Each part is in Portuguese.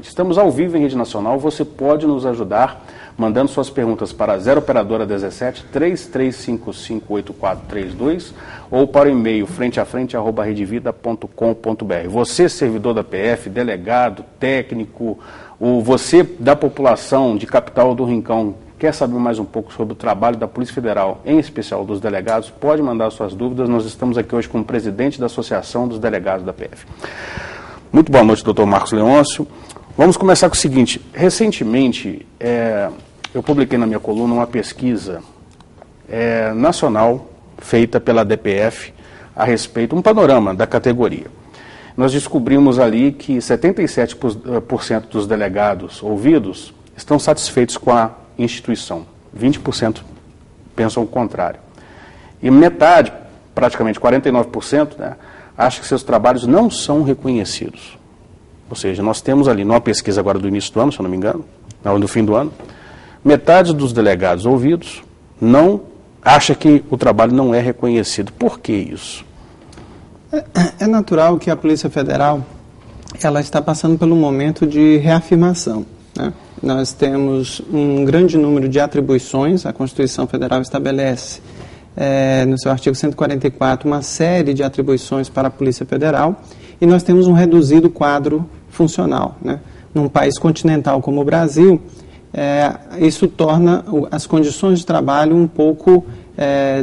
Estamos ao vivo em rede nacional, você pode nos ajudar mandando suas perguntas para 0 operadora 17 33558432 ou para o e-mail frenteafrente@redevida.com.br. Você, servidor da PF, delegado, técnico, ou você da população de Capital do Rincão, quer saber mais um pouco sobre o trabalho da Polícia Federal, em especial dos delegados, pode mandar suas dúvidas. Nós estamos aqui hoje com o presidente da Associação dos Delegados da PF. Muito boa noite, doutor Marcos Leôncio. Vamos começar com o seguinte. Recentemente, eu publiquei na minha coluna uma pesquisa nacional feita pela DPF a respeito, um panorama da categoria. Nós descobrimos ali que 77% dos delegados ouvidos estão satisfeitos com a instituição, 20% pensam o contrário. E metade, praticamente 49%, né, acha que seus trabalhos não são reconhecidos. Ou seja, nós temos ali, numa pesquisa agora do início do ano, se eu não me engano, no fim do ano, metade dos delegados ouvidos não acha que o trabalho não é reconhecido. Por que isso? É natural que a Polícia Federal ela está passando por um momento de reafirmação, né? Nós temos um grande número de atribuições, a Constituição Federal estabelece no seu artigo 144 uma série de atribuições para a Polícia Federal e nós temos um reduzido quadro funcional, né? Num país continental como o Brasil, isso torna as condições de trabalho um pouco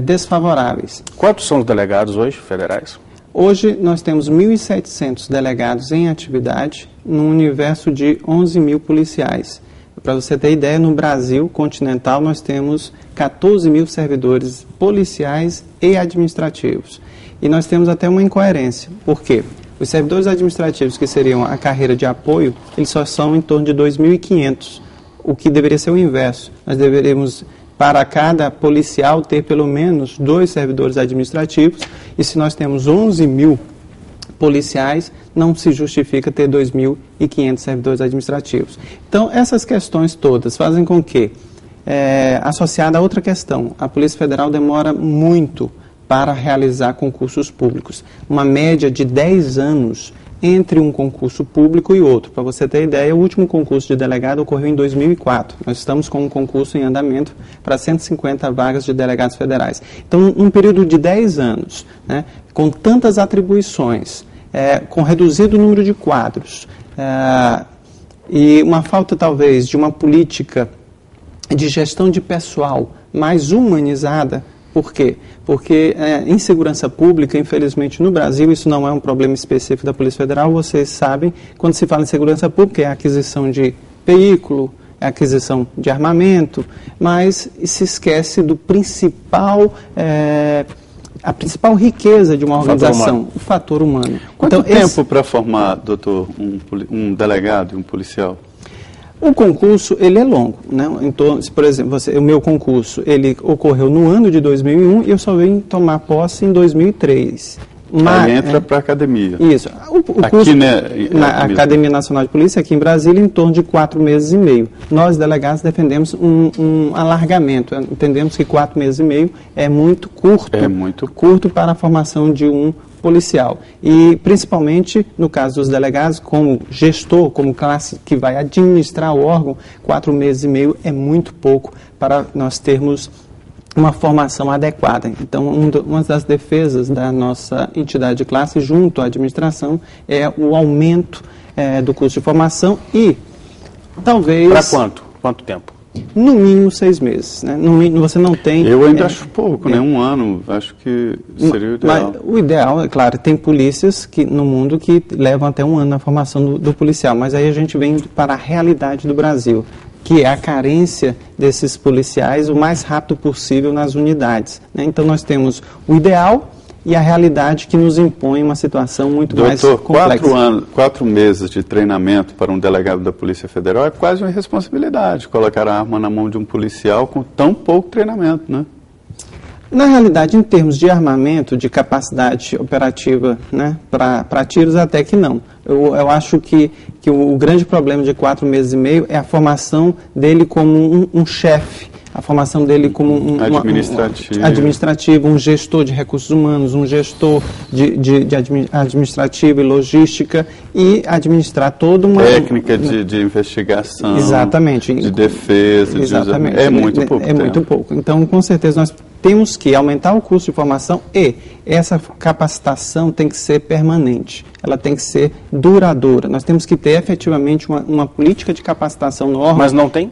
desfavoráveis. Quantos são os delegados hoje, federais? Hoje nós temos 1.700 delegados em atividade num universo de 11 mil policiais. Para você ter ideia, no Brasil continental nós temos 14 mil servidores policiais e administrativos. E nós temos até uma incoerência. Por quê? Os servidores administrativos, que seriam a carreira de apoio, eles só são em torno de 2.500, o que deveria ser o inverso. Nós deveríamos, para cada policial, ter pelo menos 2 servidores administrativos, e se nós temos 11 mil policiais, não se justifica ter 2.500 servidores administrativos. Então, essas questões todas fazem com que, associada a outra questão, a Polícia Federal demora muito para realizar concursos públicos. Uma média de 10 anos entre um concurso público e outro. Para você ter ideia, o último concurso de delegado ocorreu em 2004. Nós estamos com um concurso em andamento para 150 vagas de delegados federais. Então, num período de 10 anos, né, com tantas atribuições, com reduzido número de quadros, e uma falta, talvez, de uma política de gestão de pessoal mais humanizada. Por quê? Porque em segurança pública, infelizmente no Brasil, isso não é um problema específico da Polícia Federal, vocês sabem, quando se fala em segurança pública é a aquisição de veículo, é a aquisição de armamento, mas se esquece do principal, a principal riqueza de uma organização, o fator humano. Quanto tempo para formar, doutor, um delegado e um policial? O concurso, ele é longo, né? Então, por exemplo, o meu concurso, ele ocorreu no ano de 2001 e eu só vim tomar posse em 2003. Aí entra para a academia. Isso. O curso, na Academia Nacional de Polícia, aqui em Brasília, em torno de 4 meses e meio. Nós, delegados, defendemos um alargamento. Entendemos que 4 meses e meio é muito curto. É muito curto para a formação de um policial. E, principalmente, no caso dos delegados, como gestor, como classe que vai administrar o órgão, 4 meses e meio é muito pouco para nós termos uma formação adequada. Então, uma das defesas da nossa entidade de classe junto à administração é o aumento do custo de formação e, talvez... Para quanto? Quanto tempo? No mínimo 6 meses. Né? No mínimo, você não tem... Eu ainda acho pouco, né? 1 ano, acho que seria o ideal. Mas, o ideal, é claro, tem polícias no mundo que levam até 1 ano na formação do policial, mas aí a gente vem para a realidade do Brasil, que é a carência desses policiais o mais rápido possível nas unidades, né? Então nós temos o ideal e a realidade que nos impõe uma situação muito mais complexa. 4 meses de treinamento para um delegado da Polícia Federal é quase uma irresponsabilidade, colocar a arma na mão de um policial com tão pouco treinamento, né? Na realidade, em termos de armamento, de capacidade operativa, né, para tiros, até que não. Eu acho que o grande problema de 4 meses e meio é a formação dele como um chefe, a formação dele como um administrativo, um gestor de recursos humanos, um gestor de administrativo e logística, e administrar toda uma... técnica de investigação, exatamente, de defesa, exatamente. É muito pouco. É muito pouco. Então, com certeza, nós temos que aumentar o custo de formação, e essa capacitação tem que ser permanente, ela tem que ser duradoura. Nós temos que ter efetivamente uma política de capacitação no órgão. Mas não tem?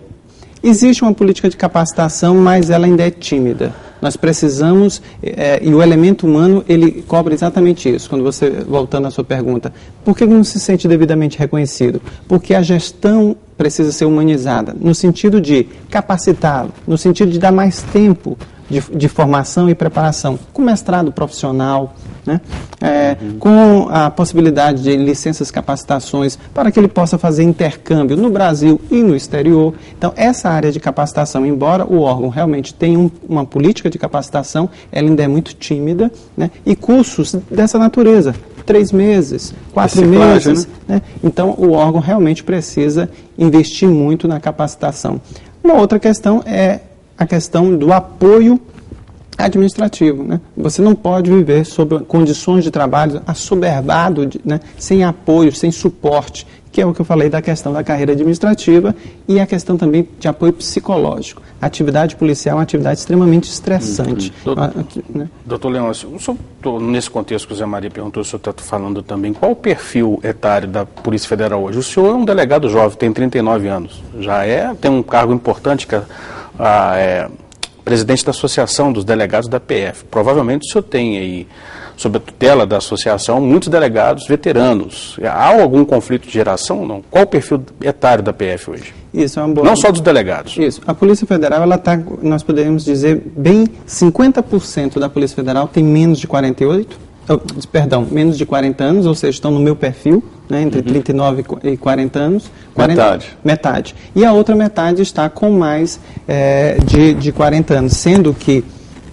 Existe uma política de capacitação, mas ela ainda é tímida. Nós precisamos, e o elemento humano, ele cobra exatamente isso. Quando você, voltando à sua pergunta, por que não se sente devidamente reconhecido? Porque a gestão precisa ser humanizada, no sentido de capacitá-lo, no sentido de dar mais tempo de formação e preparação, com mestrado profissional, né? Com a possibilidade de licenças, capacitações, para que ele possa fazer intercâmbio no Brasil e no exterior. Então, essa área de capacitação, embora o órgão realmente tenha uma política de capacitação, ela ainda é muito tímida, né? E cursos dessa natureza, 3 meses, 4 meses, né? Então, o órgão realmente precisa investir muito na capacitação. Uma outra questão é a questão do apoio administrativo, né? Você não pode viver sob condições de trabalho assoberbado, né? Sem apoio, sem suporte, que é o que eu falei da questão da carreira administrativa, e a questão também de apoio psicológico. A atividade policial é uma atividade extremamente estressante. Doutor Leôncio, nesse contexto que o Zé Maria perguntou, o senhor está falando também, qual o perfil etário da Polícia Federal hoje? O senhor é um delegado jovem, tem 39 anos, tem um cargo importante, que presidente da Associação dos Delegados da PF. Provavelmente o senhor tem aí, sob a tutela da associação, muitos delegados veteranos. Há algum conflito de geração? Não? Qual o perfil etário da PF hoje? Isso é uma boa... Não só dos delegados. Isso. A Polícia Federal, ela está, nós podemos dizer, bem 50% da Polícia Federal tem menos de 40 anos, ou seja, estão no meu perfil, né, entre 39 e 40 anos. Metade. E a outra metade está com mais de 40 anos, sendo que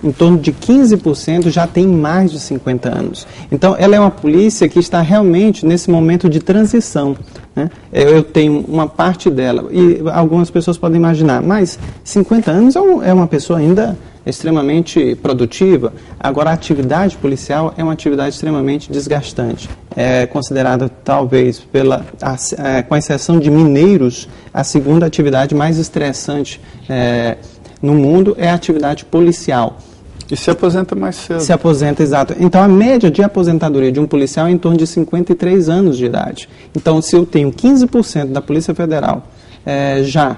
em torno de 15% já tem mais de 50 anos. Então, ela é uma polícia que está realmente nesse momento de transição, né? Eu tenho uma parte dela, e algumas pessoas podem imaginar, mas 50 anos é uma pessoa ainda extremamente produtiva. Agora, a atividade policial é uma atividade extremamente desgastante. É considerada, talvez, com exceção de mineiros, a segunda atividade mais estressante no mundo é a atividade policial. E se aposenta mais cedo. Se aposenta, exato. Então, a média de aposentadoria de um policial é em torno de 53 anos de idade. Então, se eu tenho 15% da Polícia Federal já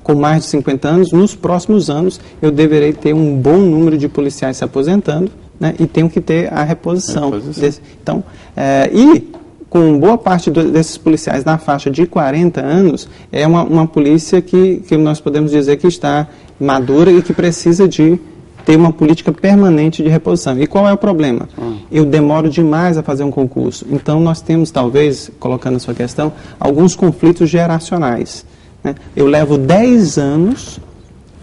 com mais de 50 anos, nos próximos anos eu deverei ter um bom número de policiais se aposentando, né, e tenho que ter a reposição. Então, e com boa parte desses policiais na faixa de 40 anos, é uma polícia que nós podemos dizer que está madura e que precisa de ter uma política permanente de reposição. E qual é o problema? Eu demoro demais a fazer um concurso. Então, nós temos, talvez, colocando a sua questão, alguns conflitos geracionais, né? Eu levo 10 anos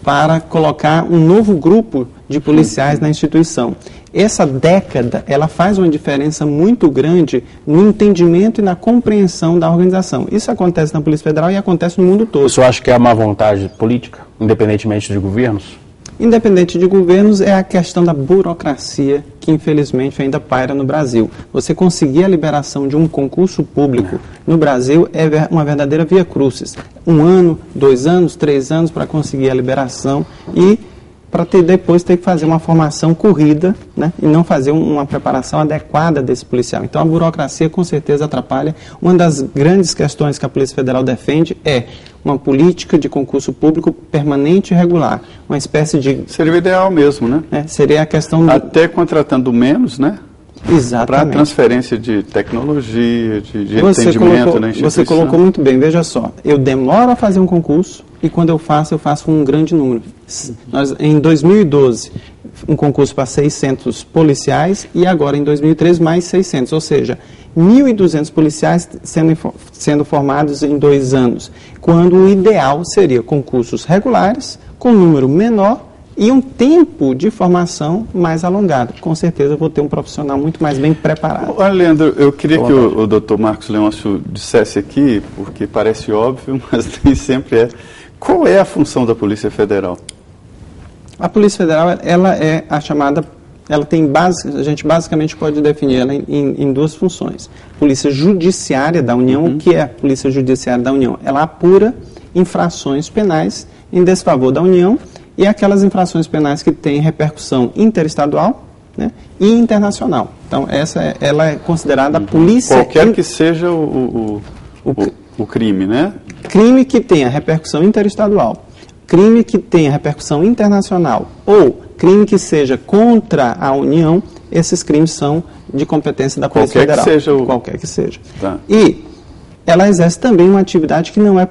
para colocar um novo grupo de policiais na instituição. Essa década, ela faz uma diferença muito grande no entendimento e na compreensão da organização. Isso acontece na Polícia Federal e acontece no mundo todo. O senhor acha que é a má vontade política, independentemente de governos? Independente de governos, é a questão da burocracia que, infelizmente, ainda paira no Brasil. Você conseguir a liberação de um concurso público no Brasil é uma verdadeira via crucis. 1 ano, 2 anos, 3 anos para conseguir a liberação e para depois ter que fazer uma formação corrida, né, e não fazer uma preparação adequada desse policial. Então, a burocracia, com certeza, atrapalha. Uma das grandes questões que a Polícia Federal defende é uma política de concurso público permanente e regular. Uma espécie de... Seria o ideal mesmo, né? Seria a questão... Até contratando menos, né? Exatamente. Para transferência de tecnologia, de entendimento na instituição. Você colocou muito bem, veja só. Eu demoro a fazer um concurso e quando eu faço um grande número. Em 2012, um concurso para 600 policiais e agora em 2013 mais 600, ou seja, 1.200 policiais sendo formados em 2 anos, quando o ideal seria concursos regulares, com número menor e um tempo de formação mais alongado. Com certeza eu vou ter um profissional muito mais bem preparado. Olha, Leandro, eu queria que o doutor Marcos Leôncio dissesse aqui, porque parece óbvio, mas nem sempre é. Qual é a função da Polícia Federal? A Polícia Federal, ela é a chamada, ela tem a gente basicamente pode definir ela em duas funções. Polícia Judiciária da União, o que é a Polícia Judiciária da União? Ela apura infrações penais em desfavor da União e aquelas infrações penais que têm repercussão interestadual, né, e internacional. Então, ela é considerada a polícia... Qualquer que seja o crime, né? Crime que tenha repercussão interestadual, crime que tenha repercussão internacional ou crime que seja contra a União, esses crimes são de competência da Polícia Federal. Qualquer que seja. Tá. E ela exerce também uma atividade que não é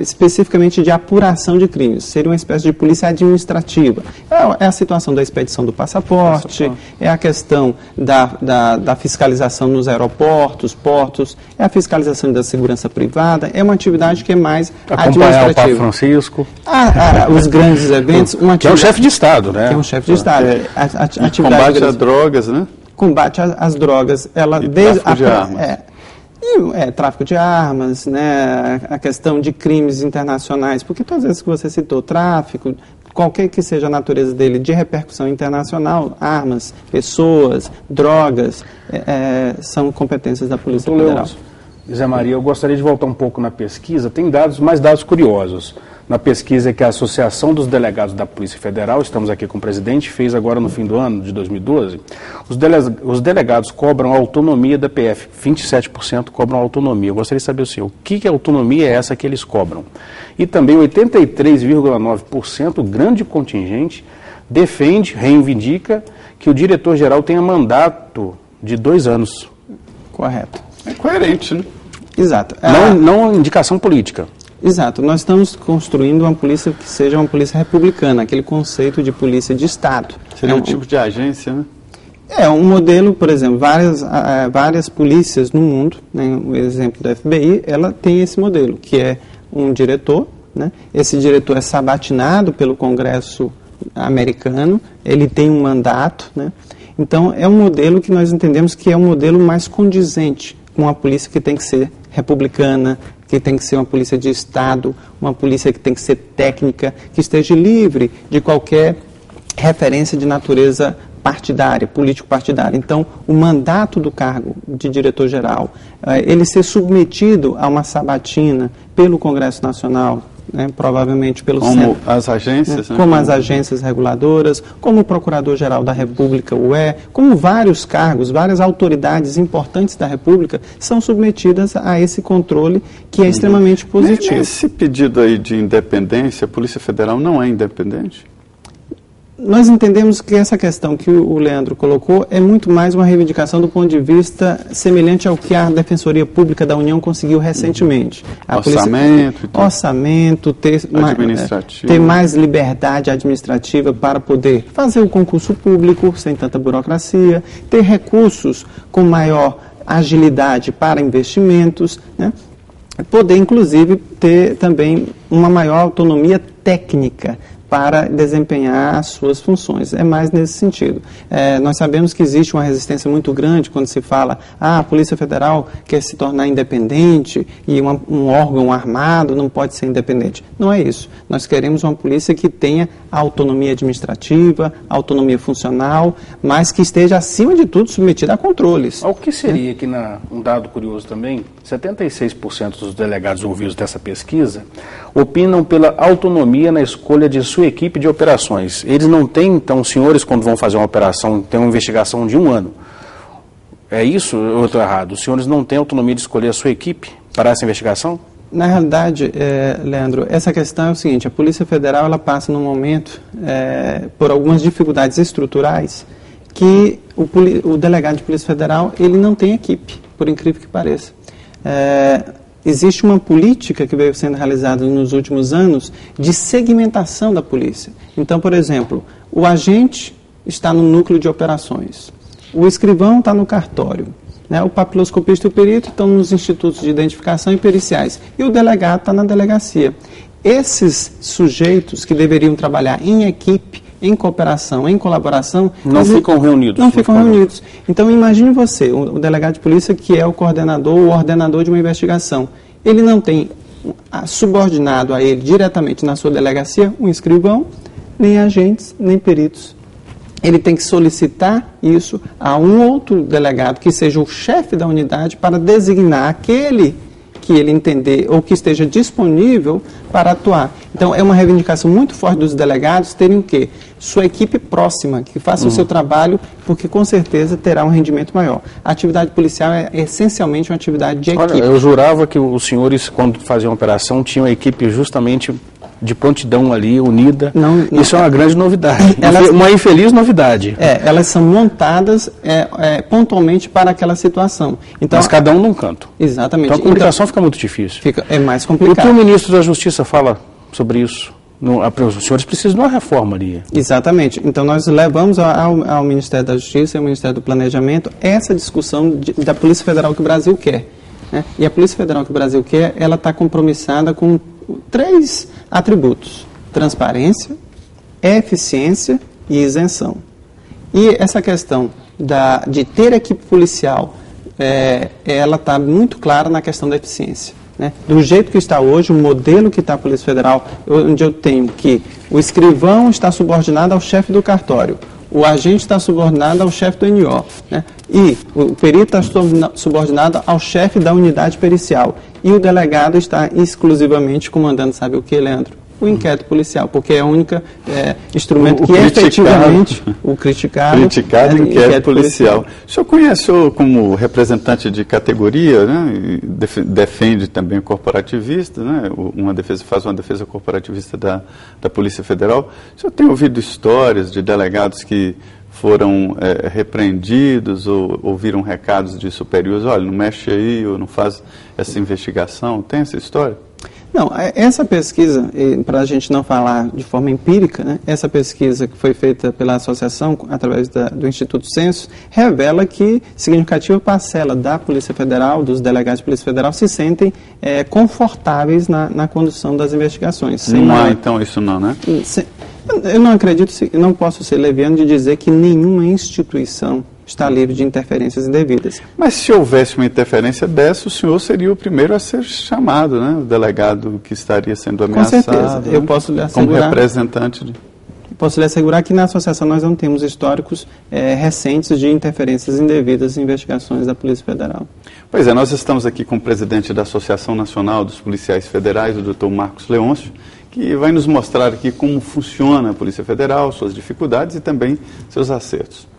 especificamente de apuração de crimes, seria uma espécie de polícia administrativa. É a situação da expedição do passaporte, é a questão da fiscalização nos aeroportos, portos, é a fiscalização da segurança privada, é uma atividade que é mais administrativa. O Papa Francisco. Os grandes eventos. Que é um chefe de Estado, né? Que é um chefe de Estado. Combate às drogas, né? Combate às drogas. Tráfico de armas. Tráfico de armas, né, a questão de crimes internacionais, porque todas as vezes que você citou tráfico, qualquer que seja a natureza dele, de repercussão internacional, armas, pessoas, drogas, são competências da Polícia Federal. Zé Maria, eu gostaria de voltar um pouco na pesquisa, tem mais dados curiosos. Na pesquisa que a Associação dos Delegados da Polícia Federal, estamos aqui com o presidente, fez agora no fim do ano de 2012, os delegados cobram a autonomia da PF, 27% cobram autonomia. Eu gostaria de saber o que autonomia é essa que eles cobram? E também 83,9%, o grande contingente, reivindica que o diretor-geral tenha mandato de 2 anos. Correto. É coerente, né? Exato. Não indicação política. Exato. Nós estamos construindo uma polícia que seja uma polícia republicana, aquele conceito de polícia de Estado. Seria um tipo de agência, né? É um modelo, por exemplo, várias polícias no mundo, né, o exemplo da FBI, ela tem esse modelo, que é um diretor, né? Esse diretor é sabatinado pelo Congresso americano, ele tem um mandato, né? Então, é um modelo que nós entendemos que é um modelo mais condizente com uma polícia que tem que ser republicana, que tem que ser uma polícia de Estado, uma polícia que tem que ser técnica, que esteja livre de qualquer referência de natureza partidária, político-partidária. Então, o mandato do cargo de diretor-geral, ele ser submetido a uma sabatina pelo Congresso Nacional, né, provavelmente pelo Como as agências, né? Como as agências reguladoras, como o Procurador-Geral da República, como vários cargos, várias autoridades importantes da República são submetidas a esse controle que é extremamente positivo. Nesse pedido aí de independência, a Polícia Federal não é independente? Nós entendemos que essa questão que o Leandro colocou é muito mais uma reivindicação do ponto de vista semelhante ao que a Defensoria Pública da União conseguiu recentemente. Orçamento, ter mais liberdade administrativa para poder fazer o concurso público sem tanta burocracia, ter recursos com maior agilidade para investimentos, né? Poder, inclusive, ter também uma maior autonomia técnica para desempenhar as suas funções. É mais nesse sentido. Nós sabemos que existe uma resistência muito grande quando se fala a Polícia Federal quer se tornar independente e um órgão armado não pode ser independente. Não é isso. Nós queremos uma polícia que tenha autonomia administrativa, autonomia funcional, mas que esteja, acima de tudo, submetida a controles. O que seria que, um dado curioso também, 76% dos delegados ouvidos dessa pesquisa opinam pela autonomia na escolha de sua equipe de operações. Eles não têm, então, os senhores, quando vão fazer uma operação, tem uma investigação de 1 ano. É isso ou eu estou errado? Os senhores não têm autonomia de escolher a sua equipe para essa investigação? Na realidade, Leandro, essa questão é o seguinte, a Polícia Federal ela passa num momento por algumas dificuldades estruturais que o delegado de Polícia Federal ele não tem equipe, por incrível que pareça. Existe uma política que veio sendo realizada nos últimos anos de segmentação da polícia. Então, por exemplo, o agente está no núcleo de operações, o escrivão está no cartório, né? O papiloscopista e o perito estão nos institutos de identificação e periciais, e o delegado está na delegacia. Esses sujeitos que deveriam trabalhar em equipe, em cooperação, em colaboração... Não ficam reunidos. Não ficam reunidos. Então, imagine você, o delegado de polícia que é o coordenador, o ordenador de uma investigação. Ele não tem subordinado a ele diretamente na sua delegacia um escrivão, nem agentes, nem peritos. Ele tem que solicitar isso a um outro delegado, que seja o chefe da unidade, para designar aquele que ele entender ou que esteja disponível para atuar. Então, é uma reivindicação muito forte dos delegados terem o quê? Sua equipe próxima, que faça o seu trabalho, porque com certeza terá um rendimento maior. A atividade policial é essencialmente uma atividade de equipe. Olha, eu jurava que os senhores, quando faziam a operação, tinham a equipe justamente de prontidão ali, unida. Não, isso é uma grande novidade. Uma infeliz novidade. Elas são montadas pontualmente para aquela situação. Então, mas cada um num canto. Exatamente. Então a comunicação fica muito difícil. É mais complicado. O que o ministro da Justiça fala sobre isso? Os senhores precisam de uma reforma ali. Exatamente. Então nós levamos ao Ministério da Justiça e ao Ministério do Planejamento essa discussão da Polícia Federal que o Brasil quer. Né? E a Polícia Federal que o Brasil quer, ela está compromissada com 3 atributos: transparência, eficiência e isenção. E essa questão de ter equipe policial, ela está muito clara na questão da eficiência. Né? Do jeito que está hoje, o modelo que está a Polícia Federal, onde eu tenho que o escrivão está subordinado ao chefe do cartório, o agente está subordinado ao chefe do NO, né? E o perito está subordinado ao chefe da unidade pericial. E o delegado está exclusivamente comandando, sabe o que, Leandro? O inquérito policial, porque é o único instrumento que efetivamente o criticado inquérito policial. O senhor conhece como representante de categoria, né? E defende também o corporativista, né? Faz uma defesa corporativista da Polícia Federal. O senhor tem ouvido histórias de delegados que foram repreendidos ou ouviram recados de superiores: olha, não mexe aí, ou não faz essa investigação? Tem essa história? Não, essa pesquisa, para a gente não falar de forma empírica, né, essa pesquisa que foi feita pela associação, através do Instituto Census, revela que significativa parcela da Polícia Federal, dos delegados de Polícia Federal, se sentem confortáveis na condução das investigações. Não há, então, isso não, né? Eu não acredito, não posso ser leviano de dizer que nenhuma instituição está livre de interferências indevidas. Mas se houvesse uma interferência dessa, o senhor seria o primeiro a ser chamado, né? O delegado que estaria sendo ameaçado. Com certeza. Né? Eu posso lhe assegurar, como representante posso lhe assegurar que na associação nós não temos históricos recentes de interferências indevidas em investigações da Polícia Federal. Pois é, nós estamos aqui com o presidente da Associação Nacional dos Policiais Federais, o Dr. Marcos Leôncio, que vai nos mostrar aqui como funciona a Polícia Federal, suas dificuldades e também seus acertos.